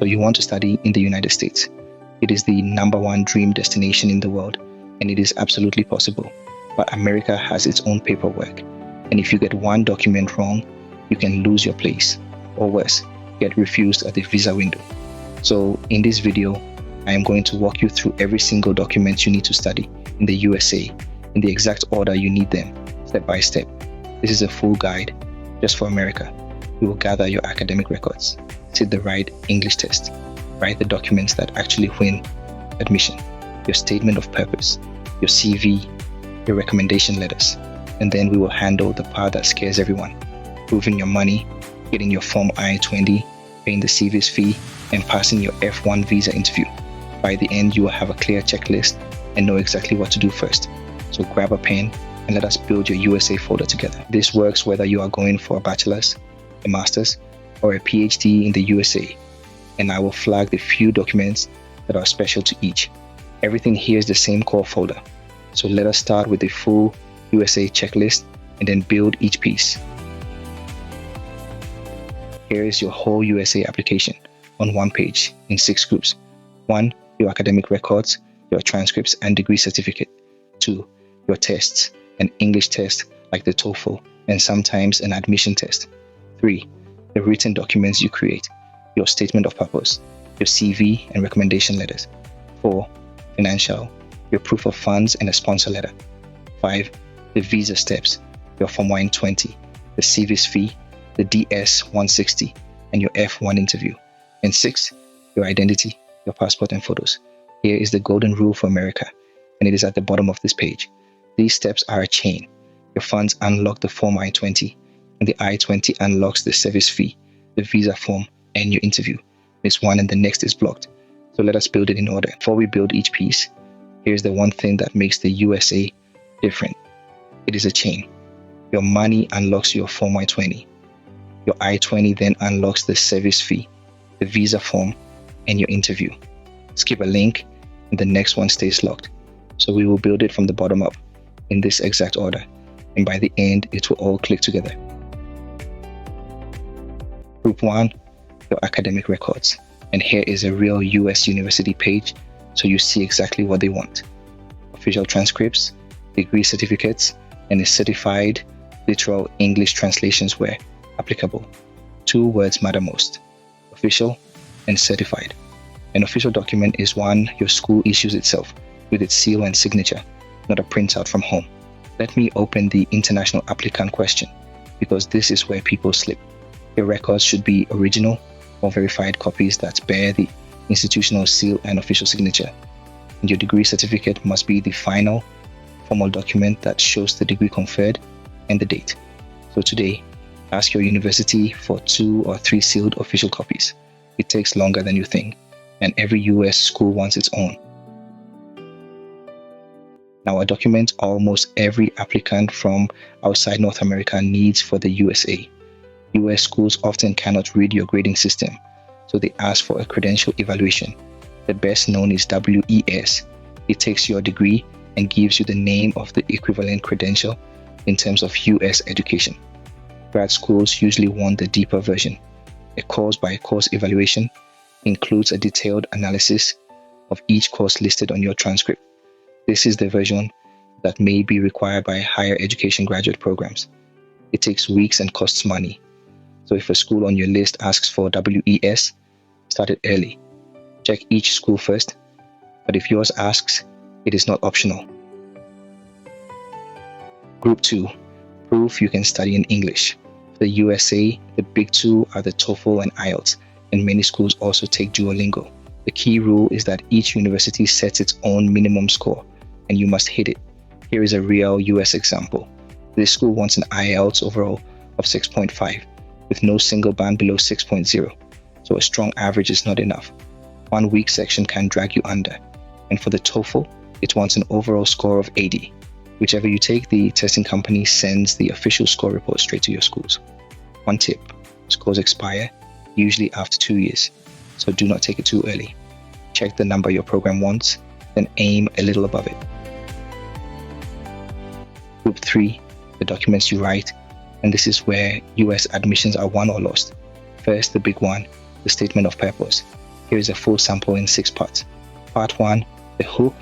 So you want to study in the United States. It is the #1 dream destination in the world, and it is absolutely possible. But America has its own paperwork, and if you get one document wrong, you can lose your place, or worse, get refused at the visa window. So in this video, I am going to walk you through every single document you need to study in the USA, in the exact order you need them, step by step. This is a full guide just for America. You will gather your academic records, sit the right English test, write the documents that actually win admission, your statement of purpose, your CV, your recommendation letters, and then we will handle the part that scares everyone, proving your money, getting your form I-20, paying the SEVIS fee, and passing your F-1 visa interview. By the end, you will have a clear checklist and know exactly what to do first. So grab a pen and let us build your USA folder together. This works whether you are going for a bachelor's, a master's, or a PhD in the USA. And I will flag the few documents that are special to each. Everything here is the same core folder. So let us start with the full USA checklist and then build each piece. Here is your whole USA application on one page in 6 groups. 1, your academic records, your transcripts and degree certificate. 2, your tests, an English test like the TOEFL and sometimes an admission test. 3, the written documents you create, your statement of purpose, your CV and recommendation letters. 4, financial, your proof of funds and a sponsor letter. 5, the visa steps, your form I-20, the SEVIS fee, the DS-160, and your F-1 interview. And 6, your identity, your passport and photos. Here is the golden rule for America, and it is at the bottom of this page. These steps are a chain. Your funds unlock the form I-20, and the I-20 unlocks the SEVIS fee, the visa form, and your interview. This one and the next is blocked. So let us build it in order. Before we build each piece, here's the one thing that makes the USA different. It is a chain. Your money unlocks your form I-20. Your I-20 then unlocks the SEVIS fee, the visa form, and your interview. Skip a link, and the next one stays locked. So we will build it from the bottom up in this exact order, and by the end, it will all click together. Group 1, your academic records. And here is a real US university page, so you see exactly what they want. Official transcripts, degree certificates, and a certified literal English translations where applicable. 2 words matter most: official and certified. An official document is one your school issues itself with its seal and signature, not a printout from home. Let me open the international applicant question, because this is where people slip. Your records should be original or verified copies that bear the institutional seal and official signature. And your degree certificate must be the final formal document that shows the degree conferred and the date. So today, ask your university for 2 or 3 sealed official copies. It takes longer than you think, and every US school wants its own. Now, a document almost every applicant from outside North America needs for the USA. US schools often cannot read your grading system, so they ask for a credential evaluation. The best known is WES. It takes your degree and gives you the name of the equivalent credential in terms of US education. Grad schools usually want the deeper version. A course-by-course evaluation includes a detailed analysis of each course listed on your transcript. This is the version that may be required by higher education graduate programs. It takes weeks and costs money. So if a school on your list asks for WES, start it early. Check each school first, but if yours asks, it is not optional. Group 2, proof you can study in English. For the USA, the big 2 are the TOEFL and IELTS, and many schools also take Duolingo. The key rule is that each university sets its own minimum score, and you must hit it. Here is a real US example. This school wants an IELTS overall of 6.5, with no single band below 6.0, so a strong average is not enough. One weak section can drag you under. And for the TOEFL, it wants an overall score of 80. Whichever you take, the testing company sends the official score report straight to your schools. One tip: scores expire, usually after 2 years, so do not take it too early. Check the number your program wants, then aim a little above it. Group 3, the documents you write, and this is where US admissions are won or lost. First, the big one, the statement of purpose. Here is a full sample in 6 parts. Part 1, the hook,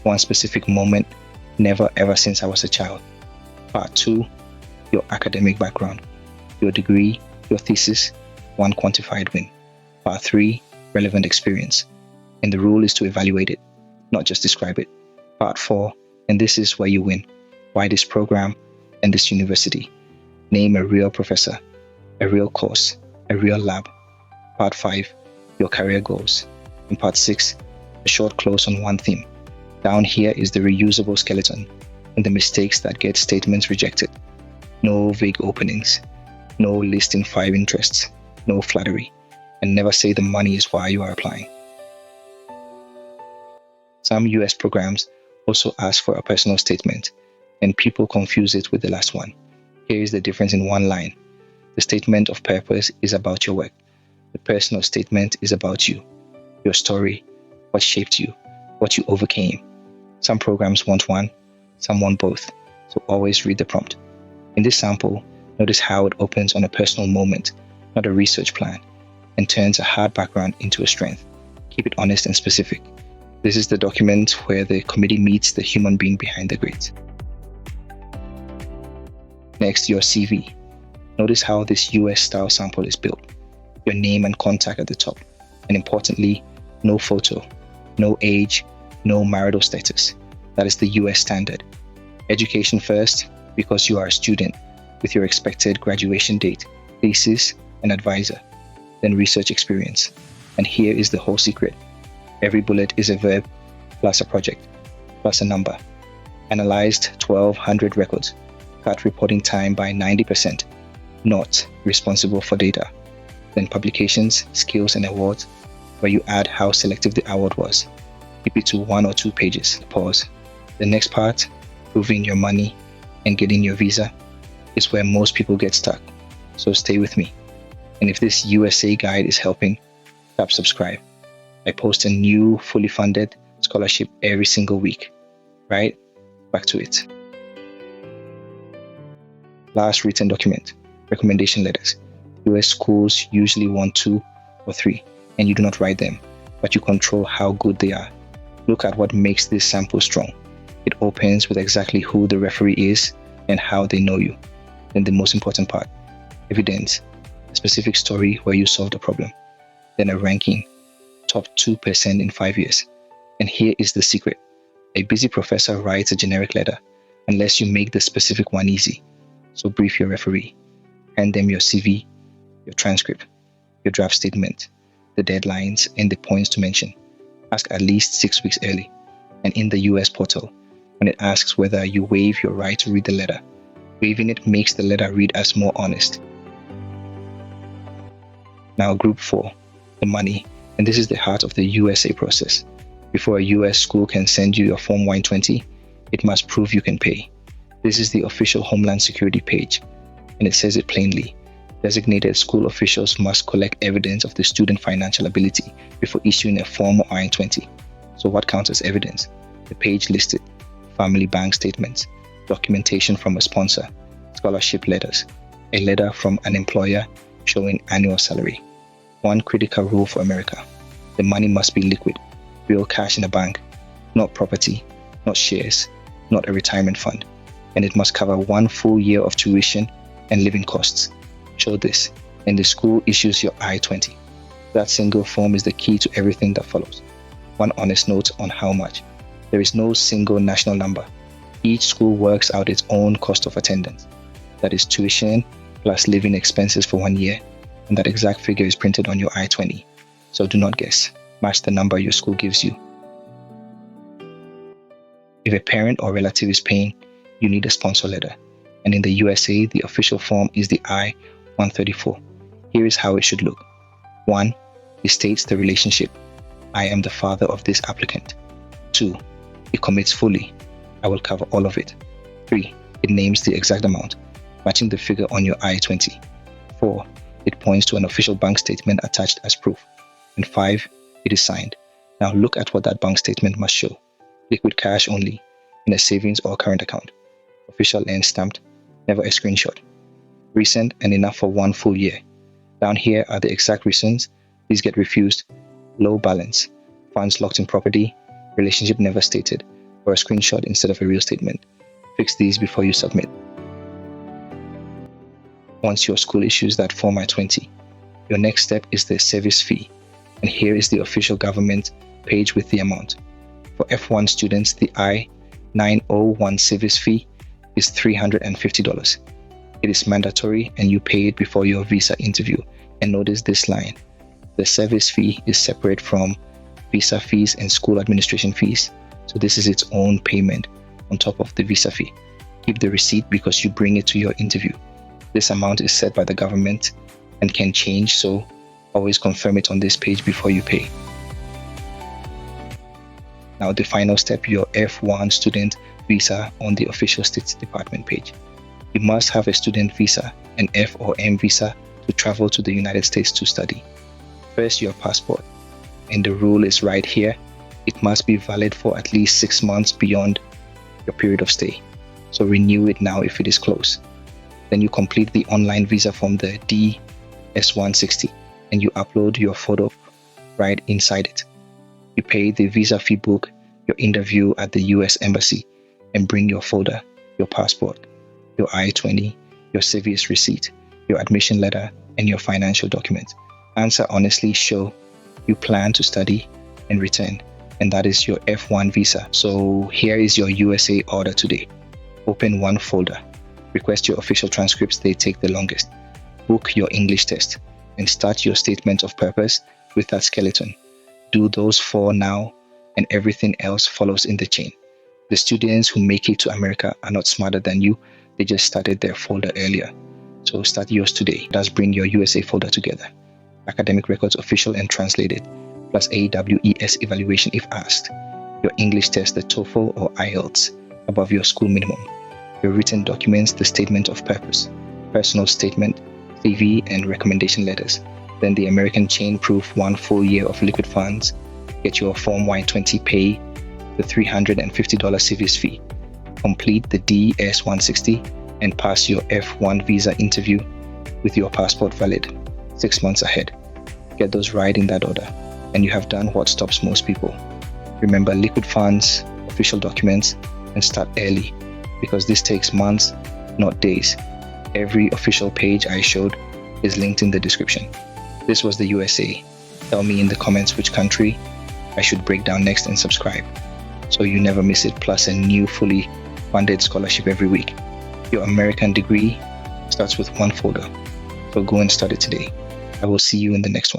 one specific moment, never ever since I was a child. Part 2, your academic background, your degree, your thesis, one quantified win. Part 3, relevant experience. And the rule is to evaluate it, not just describe it. Part 4, and this is where you win. Why this program and this university? Name a real professor, a real course, a real lab. Part 5, your career goals. In Part 6, a short close on one theme. Down here is the reusable skeleton and the mistakes that get statements rejected. No vague openings, no listing 5 interests, no flattery, and never say the money is why you are applying. Some US programs also ask for a personal statement, and people confuse it with the last one. Here is the difference in one line. The statement of purpose is about your work. The personal statement is about you, your story, what shaped you, what you overcame. Some programs want one, some want both, so always read the prompt. In this sample, notice how it opens on a personal moment, not a research plan, and turns a hard background into a strength. Keep it honest and specific. This is the document where the committee meets the human being behind the grades. Next, your CV. Notice how this US style sample is built. Your name and contact at the top, and importantly, no photo, no age, no marital status. That is the US standard. Education first, because you are a student with your expected graduation date, thesis, and advisor. Then research experience. And here is the whole secret. Every bullet is a verb plus a project plus a number. Analyzed 1,200 records. Cut reporting time by 90%. Not responsible for data. Then publications, skills, and awards, where you add how selective the award was. Keep it to 1 or 2 pages. Pause. The next part, proving your money and getting your visa, is where most people get stuck. So stay with me. And if this USA guide is helping, tap subscribe. I post a new fully funded scholarship every single week. Right? Back to it. Last written document, recommendation letters. US schools usually want 2 or 3, and you do not write them, but you control how good they are. Look at what makes this sample strong. It opens with exactly who the referee is and how they know you. Then the most important part, evidence, a specific story where you solved a problem. Then a ranking, top 2% in 5 years. And here is the secret. A busy professor writes a generic letter unless you make the specific one easy. So brief your referee. Hand them your CV, your transcript, your draft statement, the deadlines, and the points to mention. Ask at least 6 weeks early. And in the US portal, when it asks whether you waive your right to read the letter, waiving it makes the letter read as more honest. Now group 4, the money, and this is the heart of the USA process. Before a US school can send you your Form I-20, it must prove you can pay. This is the official Homeland Security page, and it says it plainly. Designated school officials must collect evidence of the student financial ability before issuing a Form I-20. So what counts as evidence? The page listed: family bank statements, documentation from a sponsor, scholarship letters, a letter from an employer showing annual salary. One critical rule for America: the money must be liquid, real cash in a bank, not property, not shares, not a retirement fund. And it must cover 1 full year of tuition and living costs. Show this, and the school issues your I-20. That single form is the key to everything that follows. One honest note on how much. There is no single national number. Each school works out its own cost of attendance. That is tuition plus living expenses for 1 year, and that exact figure is printed on your I-20. So do not guess. Match the number your school gives you. If a parent or relative is paying, you need a sponsor letter. And in the USA, the official form is the I-134. Here is how it should look. 1. It states the relationship. I am the father of this applicant. 2. It commits fully. I will cover all of it. 3. It names the exact amount, matching the figure on your I-20. 4. It points to an official bank statement attached as proof. And 5. It is signed. Now look at what that bank statement must show. Liquid cash only, in a savings or current account. Official and stamped, never a screenshot. Recent and enough for 1 full year. Down here are the exact reasons these get refused. low balance, funds locked in property, relationship never stated, or a screenshot instead of a real statement. Fix these before you submit. Once your school issues that Form I-20, your next step is the SEVIS fee, and here is the official government page with the amount. For F-1 students, the I-901 SEVIS fee is $350. It is mandatory and you pay it before your visa interview. And notice this line: the SEVIS fee is separate from visa fees and school administration fees, so this is its own payment on top of the visa fee. Keep the receipt because you bring it to your interview. This amount is set by the government and can change, so always confirm it on this page before you pay. Now the final step, your F-1 student visa on the official State Department page. You must have a student visa, an F or M visa, to travel to the United States to study. First, your passport, and the rule is right here. It must be valid for at least 6 months beyond your period of stay, so renew it now if it is close. Then you complete the online visa form, the DS-160, and you upload your photo right inside it. You pay the visa fee, book your interview at the US Embassy, and bring your folder, your passport, your I-20, your SEVIS receipt, your admission letter, and your financial documents. Answer honestly, show you plan to study and return, and that is your F-1 visa. So here is your USA order today. Open one folder, request your official transcripts, they take the longest. Book your English test, and start your statement of purpose with that skeleton. Do those 4 now, and everything else follows in the chain. The students who make it to America are not smarter than you, they just started their folder earlier. So start yours today. Let's bring your USA folder together. Academic records official and translated, plus AWES evaluation if asked. Your English test, the TOEFL or IELTS, above your school minimum. Your written documents, the statement of purpose, personal statement, CV, and recommendation letters. Then the American chain proof, 1 full year of liquid funds. Get your Form I-20, pay the $350 SEVIS fee. Complete the DS-160 and pass your F-1 visa interview with your passport valid 6 months ahead. Get those right in that order, and you have done what stops most people. Remember, liquid funds, official documents, and start early, because this takes months, not days. Every official page I showed is linked in the description. This was the USA. Tell me in the comments which country I should break down next, and subscribe so you never miss it, plus a new fully funded scholarship every week. Your American degree starts with one folder, so go and start it today. I will see you in the next one.